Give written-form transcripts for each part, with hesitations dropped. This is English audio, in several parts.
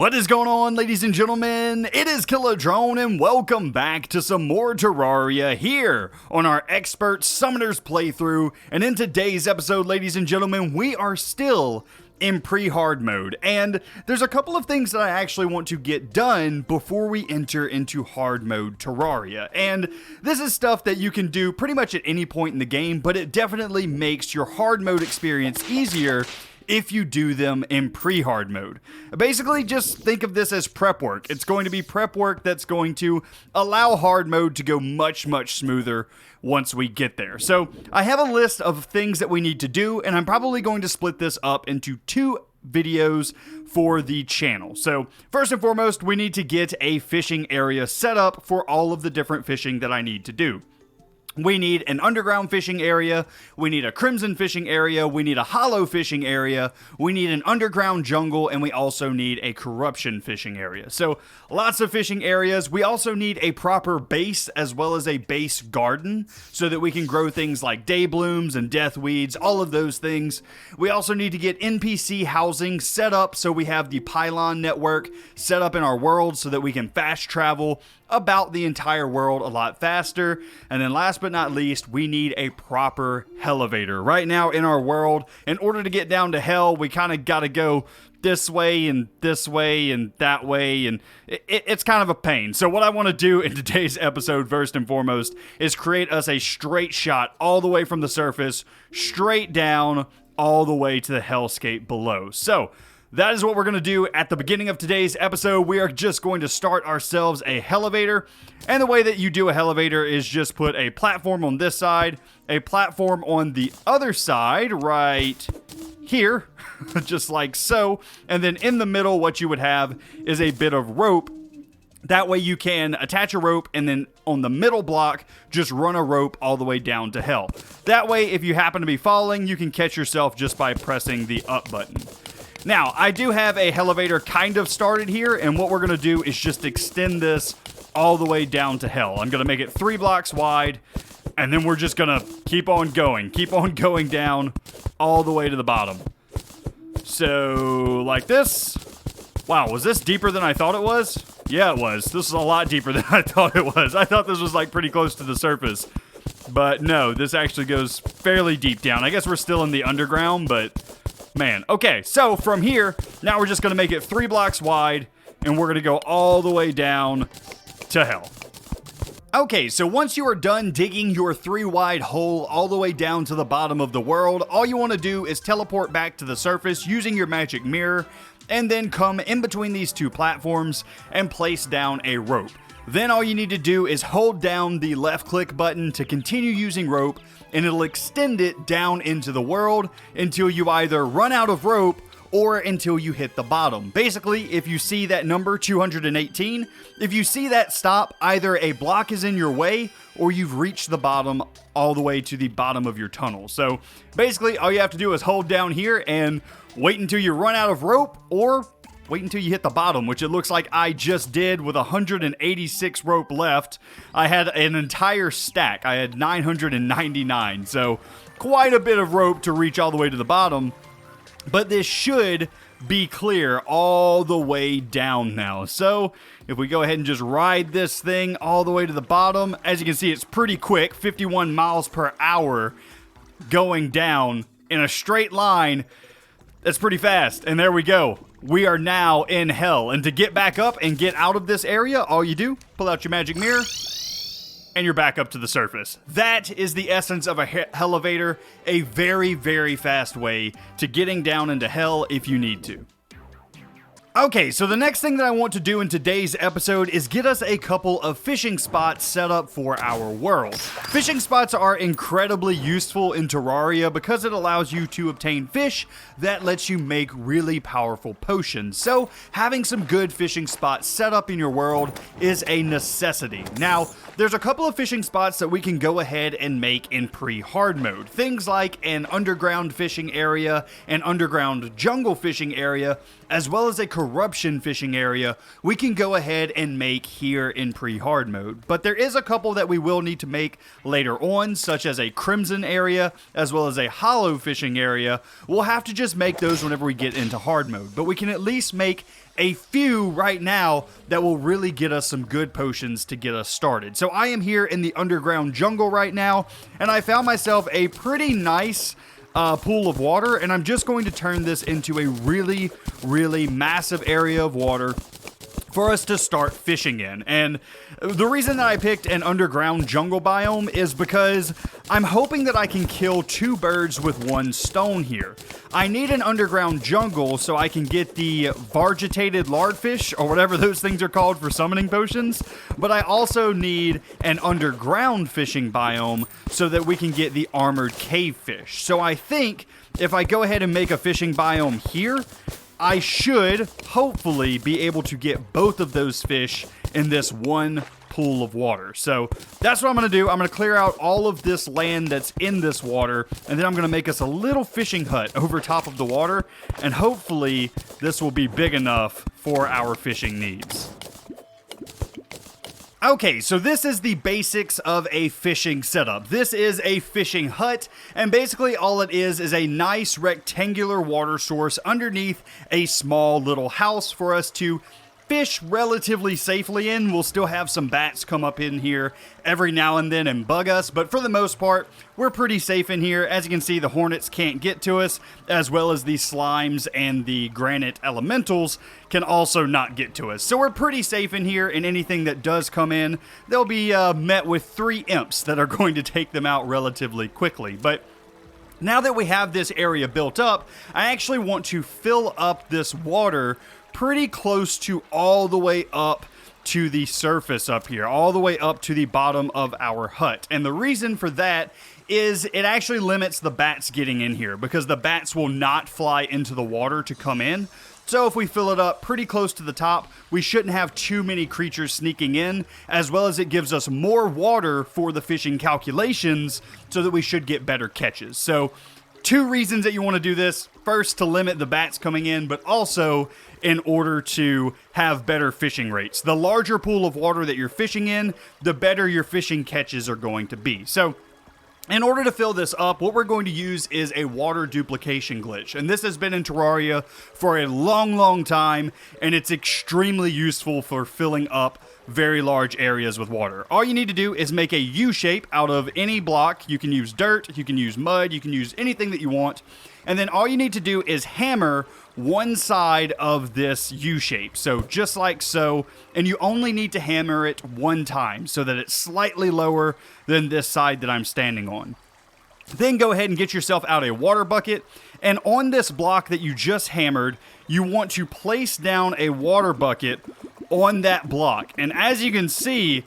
What is going on, ladies and gentlemen? It is Killer Drone, and welcome back to some more Terraria here on our Expert Summoners playthrough. And in today's episode, ladies and gentlemen, we are still in pre-hard mode, and there's a couple of things that I actually want to get done before we enter into hard mode Terraria. And this is stuff that you can do pretty much at any point in the game, but it definitely makes your hard mode experience easier if you do them in pre-hard mode. Basically, just think of this as prep work. It's going to be prep work that's going to allow hard mode to go much smoother once we get there. So I have a list of things that we need to do, and I'm probably going to split this up into two videos for the channel. So first and foremost, we need to get a fishing area set up for all of the different fishing that I need to do. We need an underground fishing area, we need a crimson fishing area, we need a hollow fishing area, we need an underground jungle, and we also need a corruption fishing area. So lots of fishing areas. We also need a proper base as well as a base garden so that we can grow things like day blooms and death weeds, all of those things. We also need to get NPC housing set up so we have the pylon network set up in our world so that we can fast travel about the entire world a lot faster. And then last but not least, we need a proper elevator. Right now in our world, in order to get down to hell, we kind of got to go this way and that way, and it's kind of a pain. So what I want to do in today's episode, first and foremost, is create us a straight shot all the way from the surface, straight down, all the way to the hellscape below. So that is what we're going to do at the beginning of today's episode. We are just going to start ourselves a elevator. And the way that you do a elevator is just put a platform on this side, a platform on the other side right here, just like so. And then in the middle, what you would have is a bit of rope. That way you can attach a rope and then on the middle block, just run a rope all the way down to hell. That way, if you happen to be falling, you can catch yourself just by pressing the up button. Now, I do have a elevator kind of started here, and what we're going to do is just extend this all the way down to hell. I'm going to make it 3 blocks wide, and then we're just going to keep on going down all the way to the bottom. So, like this. Wow, was this deeper than I thought it was? Yeah, it was. This is a lot deeper than I thought it was. I thought this was like pretty close to the surface. But no, this actually goes fairly deep down. I guess we're still in the underground, but man. Okay, so from here, now we're just going to make it 3 blocks wide, and we're going to go all the way down to hell. Okay, so once you are done digging your 3 wide hole all the way down to the bottom of the world, all you want to do is teleport back to the surface using your magic mirror, and then come in between these 2 platforms and place down a rope. Then all you need to do is hold down the left click button to continue using rope, and it'll extend it down into the world until you either run out of rope or until you hit the bottom. Basically, if you see that number 218, if you see that stop, either a block is in your way or you've reached the bottom all the way to the bottom of your tunnel. So basically, all you have to do is hold down here and wait until you run out of rope or wait until you hit the bottom, which it looks like I just did with 186 rope left. I had an entire stack. I had 999, so quite a bit of rope to reach all the way to the bottom. But this should be clear all the way down now. So if we go ahead and just ride this thing all the way to the bottom, as you can see, it's pretty quick, 51 miles per hour going down in a straight line. That's pretty fast. And there we go. We are now in hell. And to get back up and get out of this area, all you do, pull out your magic mirror, and you're back up to the surface. That is the essence of a elevator, a very fast way to getting down into hell if you need to. Okay, so the next thing that I want to do in today's episode is get us a couple of fishing spots set up for our world. Fishing spots are incredibly useful in Terraria because it allows you to obtain fish that lets you make really powerful potions. So having some good fishing spots set up in your world is a necessity. Now, there's a couple of fishing spots that we can go ahead and make in pre-hard mode. Things like an underground fishing area, an underground jungle fishing area, as well as a corruption fishing area, we can go ahead and make here in pre-hard mode. But there is a couple that we will need to make later on, such as a crimson area, as well as a hollow fishing area. We'll have to just make those whenever we get into hard mode, but we can at least make a few right now that will really get us some good potions to get us started. So I am here in the underground jungle right now, and I found myself a pretty nice pool of water, and I'm just going to turn this into a really, really massive area of water for us to start fishing in. And the reason that I picked an underground jungle biome is because I'm hoping that I can kill 2 birds with 1 stone here. I need an underground jungle so I can get the vargetated lardfish, or whatever those things are called for summoning potions, but I also need an underground fishing biome so that we can get the armored cave fish. So I think if I go ahead and make a fishing biome here, I should hopefully be able to get both of those fish in this one pool of water. So that's what I'm going to do. I'm going to clear out all of this land that's in this water, and then I'm going to make us a little fishing hut over top of the water, and hopefully this will be big enough for our fishing needs. Okay, so this is the basics of a fishing setup. This is a fishing hut, and basically all it is a nice rectangular water source underneath a small little house for us to fish relatively safely in. We'll still have some bats come up in here every now and then and bug us, but for the most part, we're pretty safe in here. As you can see, the hornets can't get to us, as well as the slimes and the granite elementals can also not get to us. So we're pretty safe in here, and anything that does come in, they'll be met with 3 imps that are going to take them out relatively quickly. But now that we have this area built up, I actually want to fill up this water pretty close to all the way up to the surface up here, all the way up to the bottom of our hut. And the reason for that is it actually limits the bats getting in here, because the bats will not fly into the water to come in. So if we fill it up pretty close to the top, we shouldn't have too many creatures sneaking in, as well as it gives us more water for the fishing calculations so that we should get better catches. So 2 reasons that you want to do this. First, to limit the bats coming in, but also in order to have better fishing rates. The larger pool of water that you're fishing in, the better your fishing catches are going to be. So in order to fill this up, what we're going to use is a water duplication glitch. And this has been in Terraria for a long, long time, and it's extremely useful for filling up very large areas with water. All you need to do is make a U shape out of any block. You can use dirt, you can use mud, you can use anything that you want. And then all you need to do is hammer one side of this U shape. So just like so, and you only need to hammer it 1 time so that it's slightly lower than this side that I'm standing on. Then go ahead and get yourself out a water bucket, and on this block that you just hammered, you want to place down a water bucket on that block. And as you can see,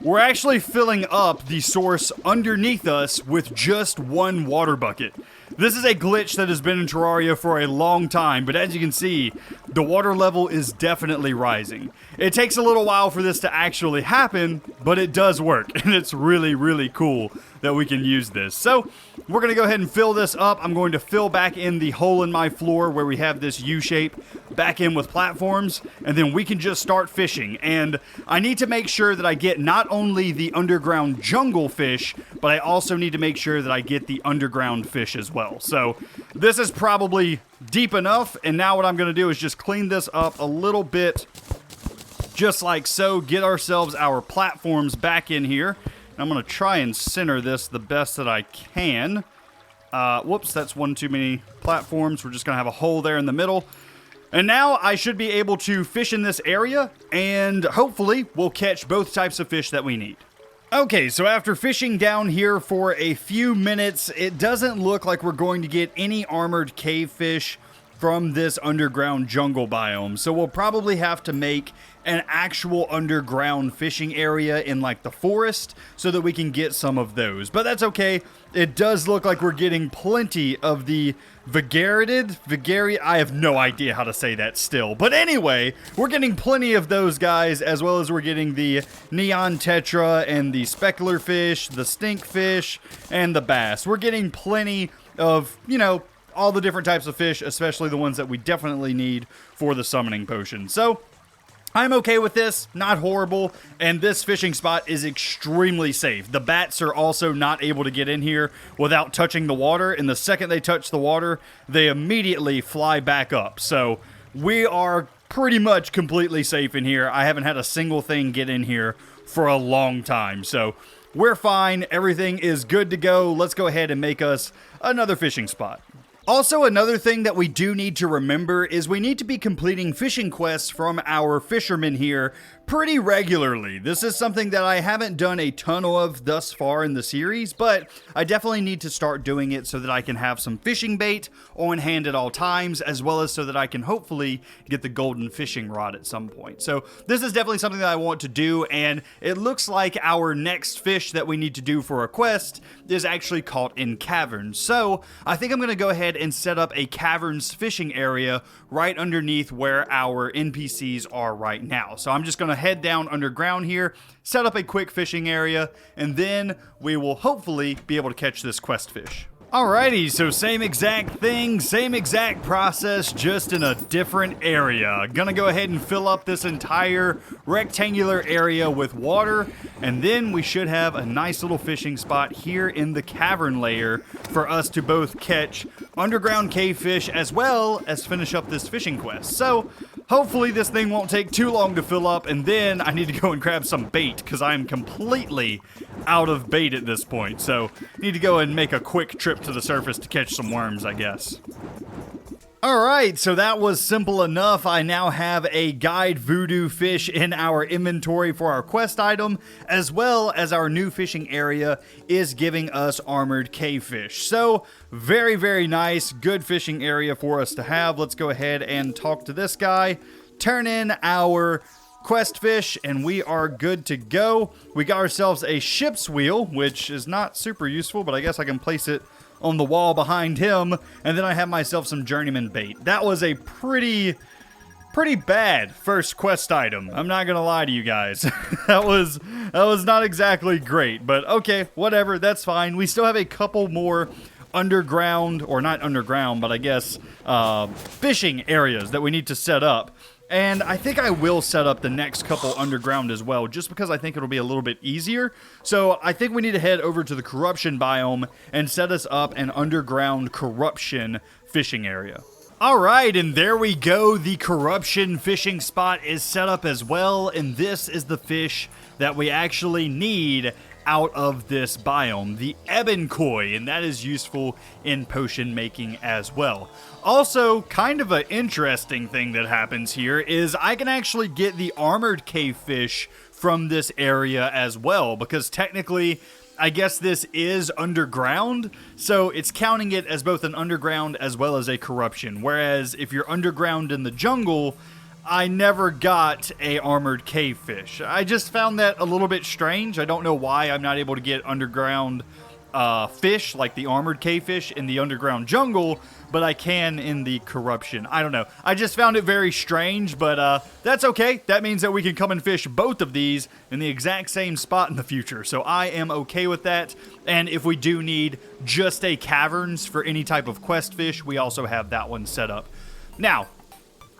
we're actually filling up the source underneath us with just 1 water bucket. This is a glitch that has been in Terraria for a long time, but as you can see, the water level is definitely rising. It takes a little while for this to actually happen, but it does work, and it's really, really cool that we can use this. So we're going to go ahead and fill this up. I'm going to fill back in the hole in my floor where we have this U shape back in with platforms, and then we can just start fishing. And I need to make sure that I get not only the underground jungle fish, but I also need to make sure that I get the underground fish as well. So this is probably deep enough, and now what I'm going to do is just clean this up a little bit, just like so, get ourselves our platforms back in here. I'm going to try and center this the best that I can. Whoops, that's 1 too many platforms. We're just going to have a hole there in the middle. And now I should be able to fish in this area, and hopefully we'll catch both types of fish that we need. Okay, so after fishing down here for a few minutes, it doesn't look like we're going to get any armored cave fish from this underground jungle biome. So we'll probably have to make an actual underground fishing area in like the forest so that we can get some of those. But that's okay. It does look like we're getting plenty of the I have no idea how to say that still. But anyway, we're getting plenty of those guys, as well as we're getting the neon tetra and the specular fish, the stink fish, and the bass. We're getting plenty of, you know, all the different types of fish, especially the ones that we definitely need for the summoning potion. So I'm okay with this, not horrible, and this fishing spot is extremely safe. The bats are also not able to get in here without touching the water, and the second they touch the water, they immediately fly back up. So we are pretty much completely safe in here. I haven't had a single thing get in here for a long time, so we're fine. Everything is good to go. Let's go ahead and make us another fishing spot. Also, another thing that we do need to remember is we need to be completing fishing quests from our fishermen here pretty regularly. This is something that I haven't done a ton of thus far in the series, but I definitely need to start doing it so that I can have some fishing bait on hand at all times, as well as so that I can hopefully get the golden fishing rod at some point. So this is definitely something that I want to do, and it looks like our next fish that we need to do for a quest is actually caught in caverns. So I think I'm going to go ahead and set up a caverns fishing area right underneath where our NPCs are right now. So I'm just going to head down underground here, set up a quick fishing area, and then we will hopefully be able to catch this quest fish. Alrighty, so same exact thing, same exact process, just in a different area. Gonna go ahead and fill up this entire rectangular area with water, and then we should have a nice little fishing spot here in the cavern layer for us to both catch underground cave fish as well as finish up this fishing quest. So hopefully this thing won't take too long to fill up, and then I need to go and grab some bait because I'm completely out of bait at this point. So need to go and make a quick trip to the surface to catch some worms, I guess. Alright, so that was simple enough. I now have a guide voodoo fish in our inventory for our quest item, as well as our new fishing area is giving us armored cave fish. So very, very nice, good fishing area for us to have. Let's go ahead and talk to this guy, turn in our quest fish, and we are good to go. We got ourselves a ship's wheel, which is not super useful, but I guess I can place it on the wall behind him, and then I have myself some Journeyman Bait. That was a pretty bad first quest item. I'm not gonna lie to you guys. that was not exactly great, but okay, whatever, that's fine. We still have a couple more underground, or not underground, but I guess fishing areas that we need to set up. And I think I will set up the next couple underground as well, just because I think it'll be a little bit easier. So I think we need to head over to the corruption biome and set us up an underground corruption fishing area. Alright, and there we go. The corruption fishing spot is set up as well, and this is the fish that we actually need out of this biome, the ebon koi, and that is useful in potion making as well. Also, kind of an interesting thing that happens here is I can actually get the armored cave fish from this area as well, because technically I guess this is underground, so it's counting it as both an underground as well as a corruption, whereas if you're underground in the jungle, I never got a armored cave fish. I just found that a little bit strange. I don't know why I'm not able to get underground fish like the armored cave fish in the underground jungle, but I can in the corruption. I don't know. I just found it very strange, but that's okay. That means that we can come and fish both of these in the exact same spot in the future. So I am okay with that. And if we do need just a caverns for any type of quest fish, we also have that one set up. Now,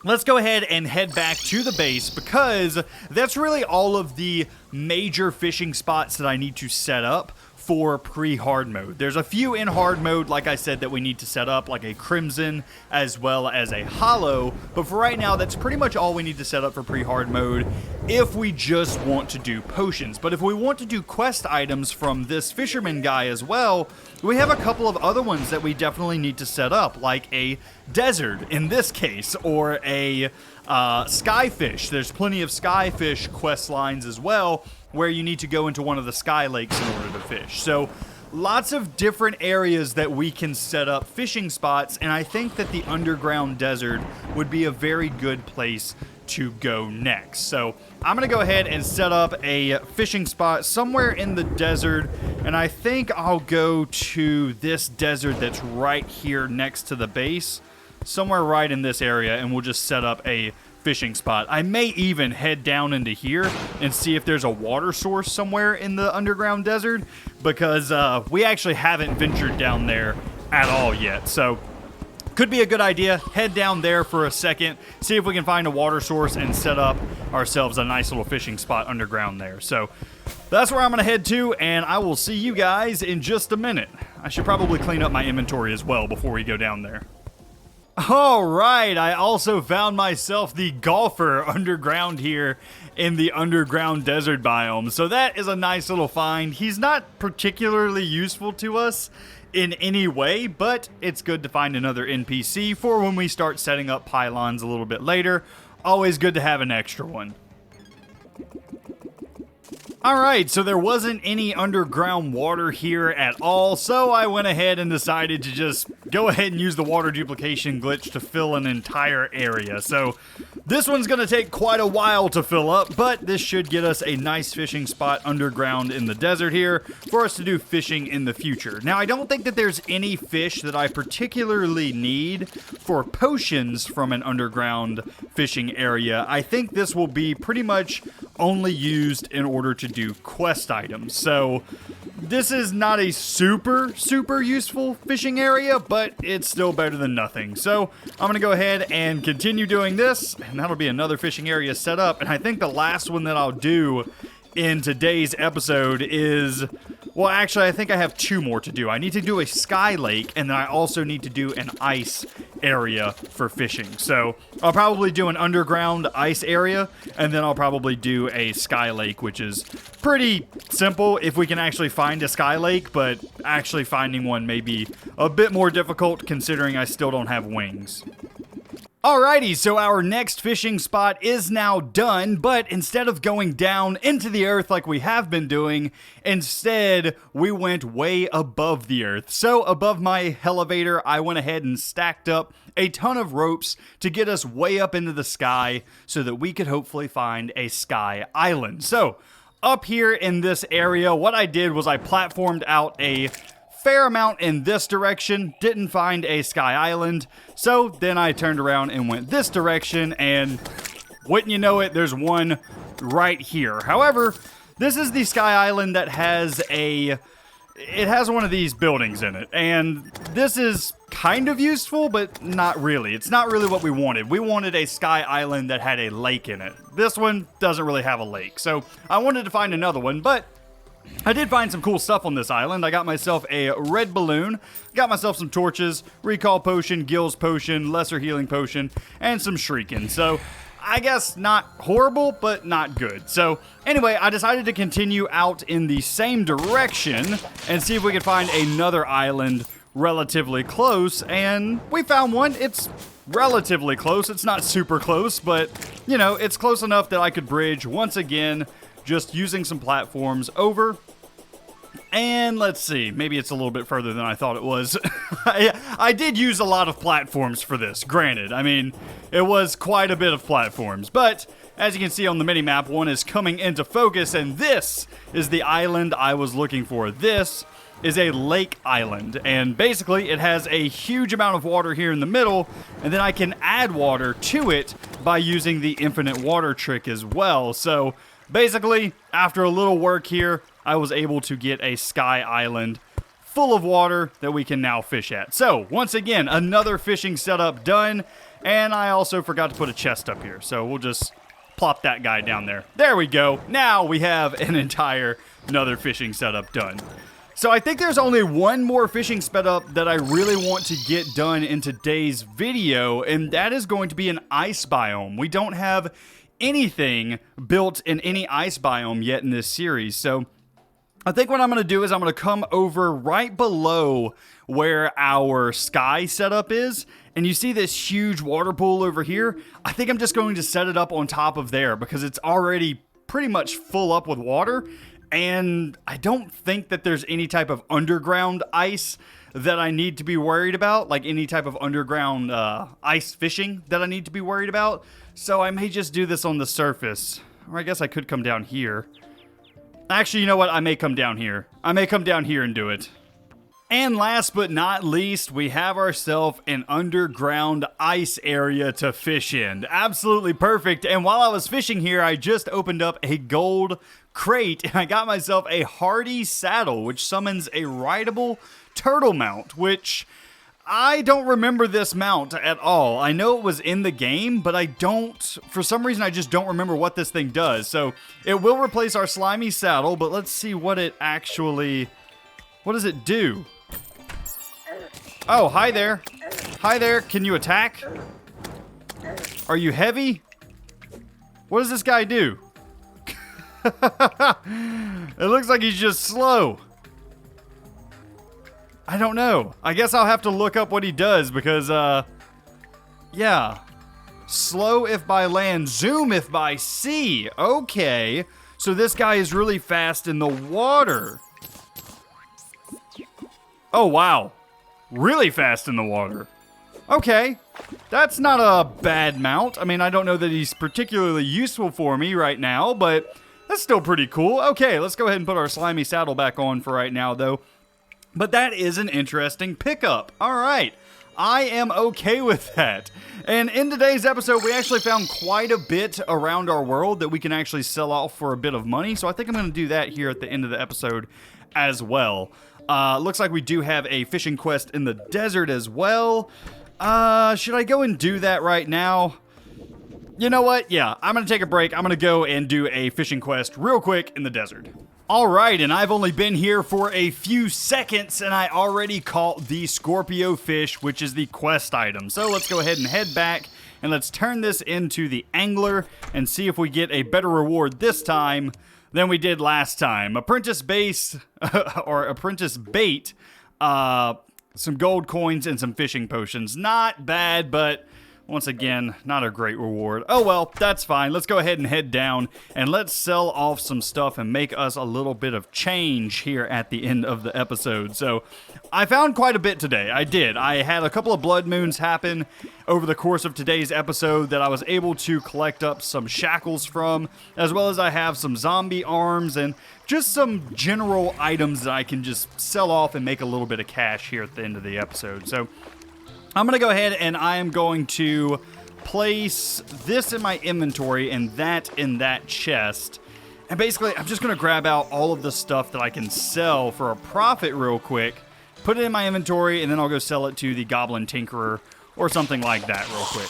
let's go ahead and head back to the base, because that's really all of the major fishing spots that I need to set up for pre-hard mode. There's a few in hard mode, like I said, that we need to set up, like a crimson as well as a hollow, but for right now that's pretty much all we need to set up for pre-hard mode if we just want to do potions. But if we want to do quest items from this fisherman guy as well, we have a couple of other ones that we definitely need to set up, like a desert in this case, or a skyfish. There's plenty of skyfish quest lines as well, where you need to go into one of the sky lakes in order to fish. So lots of different areas that we can set up fishing spots, and I think that the underground desert would be a very good place to go next. So I'm gonna go ahead and set up a fishing spot somewhere in the desert, and I think I'll go to this desert that's right here next to the base, somewhere right in this area, and we'll just set up a fishing spot. I may even head down into here and see if there's a water source somewhere in the underground desert, because we actually haven't ventured down there at all yet. So could be a good idea. Head down there for a second, see if we can find a water source and set up ourselves a nice little fishing spot underground there. So that's where I'm gonna head to, and I will see you guys in just a minute. I should probably clean up my inventory as well before we go down there. All right, I also found myself the golfer underground here in the underground desert biome. So that is a nice little find. He's not particularly useful to us in any way, but it's good to find another NPC for when we start setting up pylons a little bit later. Always good to have an extra one. Alright, so there wasn't any underground water here at all, so I went ahead and decided to just go ahead and use the water duplication glitch to fill an entire area. So this one's going to take quite a while to fill up, but this should get us a nice fishing spot underground in the desert here for us to do fishing in the future. Now, I don't think that there's any fish that I particularly need for potions from an underground fishing area. I think this will be pretty much only used in order to do quest items. So this is not a super useful fishing area, but it's still better than nothing. So I'm gonna go ahead and continue doing this, and that'll be another fishing area set up. And I think the last one that I'll do in today's episode is, well, actually, I think I have two more to do. I need to do a sky lake, and then I also need to do an ice area for fishing. So I'll probably do an underground ice area, and then I'll probably do a sky lake, which is pretty simple if we can actually find a sky lake, but actually finding one may be a bit more difficult considering I still don't have wings. Alrighty, so our next fishing spot is now done, but instead of going down into the earth like we have been doing, instead we went way above the earth. So above my elevator, I went ahead and stacked up a ton of ropes to get us way up into the sky so that we could hopefully find a sky island. So up here in this area, what I did was I platformed out a fair amount in this direction, didn't find a sky island, so then I turned around and went this direction, and wouldn't you know it, there's one right here. However, this is the sky island that has one of these buildings in it, and this is kind of useful, but not really. It's not really what we wanted. We wanted a sky island that had a lake in it. This one doesn't really have a lake, so I wanted to find another one, but I did find some cool stuff on this island. I got myself a red balloon, got myself some torches, recall potion, gills potion, lesser healing potion, and some shrieking. So I guess not horrible, but not good. So anyway, I decided to continue out in the same direction and see if we could find another island relatively close, and we found one. It's relatively close. It's not super close, but you know, it's close enough that I could bridge once again, just using some platforms over. And let's see, maybe it's a little bit further than I thought it was. I did use a lot of platforms for this, granted. I mean, it was quite a bit of platforms, but as you can see on the mini-map, one is coming into focus, and this is the island I was looking for. This is a lake island, and basically it has a huge amount of water here in the middle, and then I can add water to it by using the infinite water trick as well. So basically, after a little work here, I was able to get a sky island full of water that we can now fish at. So, once again, another fishing setup done, and I also forgot to put a chest up here, so we'll just plop that guy down there. There we go. Now we have another fishing setup done. So I think there's only one more fishing setup that I really want to get done in today's video, and that is going to be an ice biome. We don't have anything built in any ice biome yet in this series, so I think what I'm going to do is I'm going to come over right below where our sky setup is, and you see this huge water pool over here. I think I'm just going to set it up on top of there because it's already pretty much full up with water, and I don't think that there's any type of underground ice that I need to be worried about, like any type of underground ice fishing that I need to be worried about. So I may just do this on the surface, or I guess I could come down here. Actually, you know what? I may come down here. I may come down here and do it. And last but not least, we have ourselves an underground ice area to fish in. Absolutely perfect. And while I was fishing here, I just opened up a gold crate and I got myself a hardy saddle, which summons a rideable turtle mount, which I don't remember this mount at all. I know it was in the game, but for some reason, I just don't remember what this thing does. So it will replace our slimy saddle, but let's see what does it do? Oh, hi there. Hi there, can you attack? Are you heavy? What does this guy do? It looks like he's just slow. I don't know. I guess I'll have to look up what he does because, yeah. Slow if by land, zoom if by sea. Okay. So this guy is really fast in the water. Oh, wow. Really fast in the water. Okay. That's not a bad mount. I mean, I don't know that he's particularly useful for me right now, but that's still pretty cool. Okay, let's go ahead and put our slimy saddle back on for right now, though. But that is an interesting pickup. All right. I am okay with that. And in today's episode, we actually found quite a bit around our world that we can actually sell off for a bit of money. So I think I'm going to do that here at the end of the episode as well. Looks like we do have a fishing quest in the desert as well. Should I go and do that right now? You know what? Yeah, I'm going to take a break. I'm going to go and do a fishing quest real quick in the desert. Alright, and I've only been here for a few seconds, and I already caught the Scorpio Fish, which is the quest item. So let's go ahead and head back, and let's turn this into the angler, and see if we get a better reward this time than we did last time. Apprentice base, or apprentice bait, some gold coins, and some fishing potions. Not bad, but once again, not a great reward. Oh well, that's fine. Let's go ahead and head down and let's sell off some stuff and make us a little bit of change here at the end of the episode. So I found quite a bit today. I did. I had a couple of blood moons happen over the course of today's episode that I was able to collect up some shackles from, as well as I have some zombie arms and just some general items that I can just sell off and make a little bit of cash here at the end of the episode. So I'm going to go ahead and I am going to place this in my inventory and that in that chest. And basically, I'm just going to grab out all of the stuff that I can sell for a profit real quick, put it in my inventory, and then I'll go sell it to the Goblin Tinkerer or something like that real quick.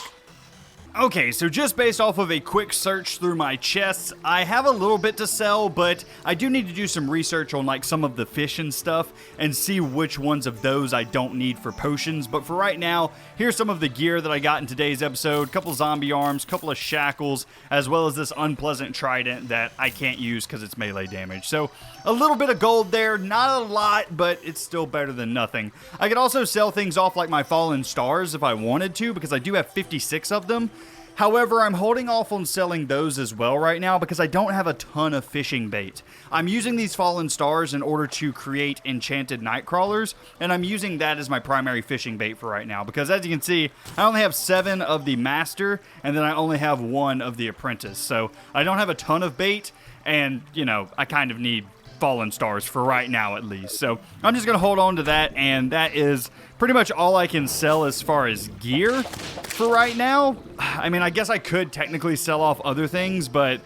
Okay, so just based off of a quick search through my chests, I have a little bit to sell, but I do need to do some research on like some of the fish and stuff and see which ones of those I don't need for potions. But for right now, here's some of the gear that I got in today's episode. Couple zombie arms, couple of shackles, as well as this unpleasant trident that I can't use because it's melee damage. So a little bit of gold there, not a lot, but it's still better than nothing. I could also sell things off like my fallen stars if I wanted to, because I do have 56 of them. However, I'm holding off on selling those as well right now because I don't have a ton of fishing bait. I'm using these fallen stars in order to create enchanted night crawlers, and I'm using that as my primary fishing bait for right now because, as you can see, I only have 7 of the master, and then I only have 1 of the apprentice. So I don't have a ton of bait, and, you know, I kind of need fallen stars for right now at least. So I'm just going to hold on to that, and that is pretty much all I can sell as far as gear for right now. I mean, I guess I could technically sell off other things, but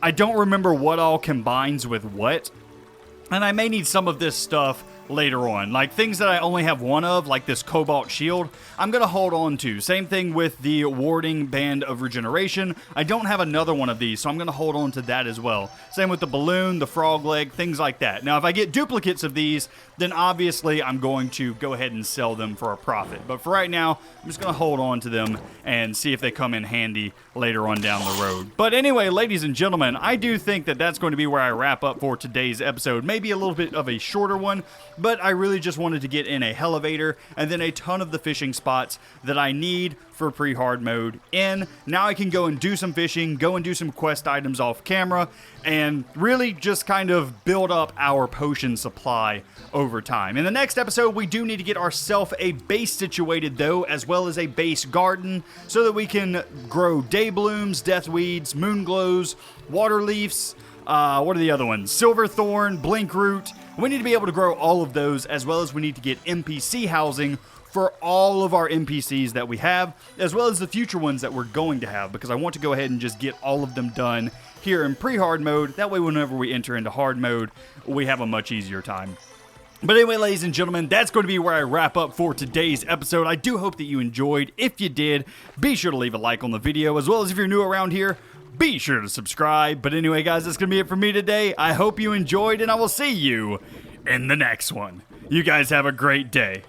I don't remember what all combines with what. And I may need some of this stuff later on. Like things that I only have 1 of, like this cobalt shield, I'm going to hold on to. Same thing with the warding band of regeneration. I don't have another one of these, so I'm going to hold on to that as well. Same with the balloon, the frog leg, things like that. Now, if I get duplicates of these, then obviously I'm going to go ahead and sell them for a profit. But for right now, I'm just going to hold on to them and see if they come in handy later on down the road. But anyway, ladies and gentlemen, I do think that that's going to be where I wrap up for today's episode. Maybe a little bit of a shorter one, but I really just wanted to get in a elevator and then a ton of the fishing spots that I need for pre-hard mode in. Now I can go and do some fishing, go and do some quest items off camera, and really just kind of build up our potion supply over time. In the next episode, we do need to get ourselves a base situated though, as well as a base garden, so that we can grow day blooms, death weeds, moon glows, water leaves, what are the other ones? Silverthorn, blinkroot. We need to be able to grow all of those, as well as we need to get NPC housing for all of our NPCs that we have, as well as the future ones that we're going to have, because I want to go ahead and just get all of them done here in pre-hard mode. That way, whenever we enter into hard mode, we have a much easier time. But anyway, ladies and gentlemen, that's going to be where I wrap up for today's episode. I do hope that you enjoyed. If you did, be sure to leave a like on the video, as well as if you're new around here, be sure to subscribe. But anyway, guys, that's going to be it for me today. I hope you enjoyed, and I will see you in the next one. You guys have a great day.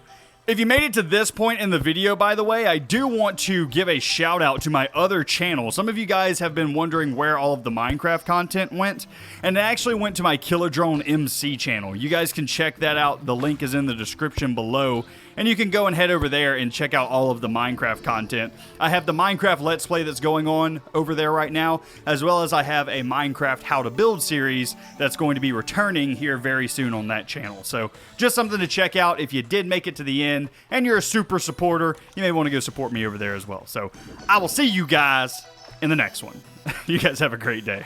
If you made it to this point in the video, by the way, I do want to give a shout out to my other channel. Some of you guys have been wondering where all of the Minecraft content went, and it actually went to my Kilodrone MC channel. You guys can check that out. The link is in the description below, and you can go and head over there and check out all of the Minecraft content. I have the Minecraft Let's Play that's going on over there right now, as well as I have a Minecraft How to Build series that's going to be returning here very soon on that channel. So just something to check out if you did make it to the end and you're a super supporter. You may want to go support me over there as well. So I will see you guys in the next one. You guys have a great day.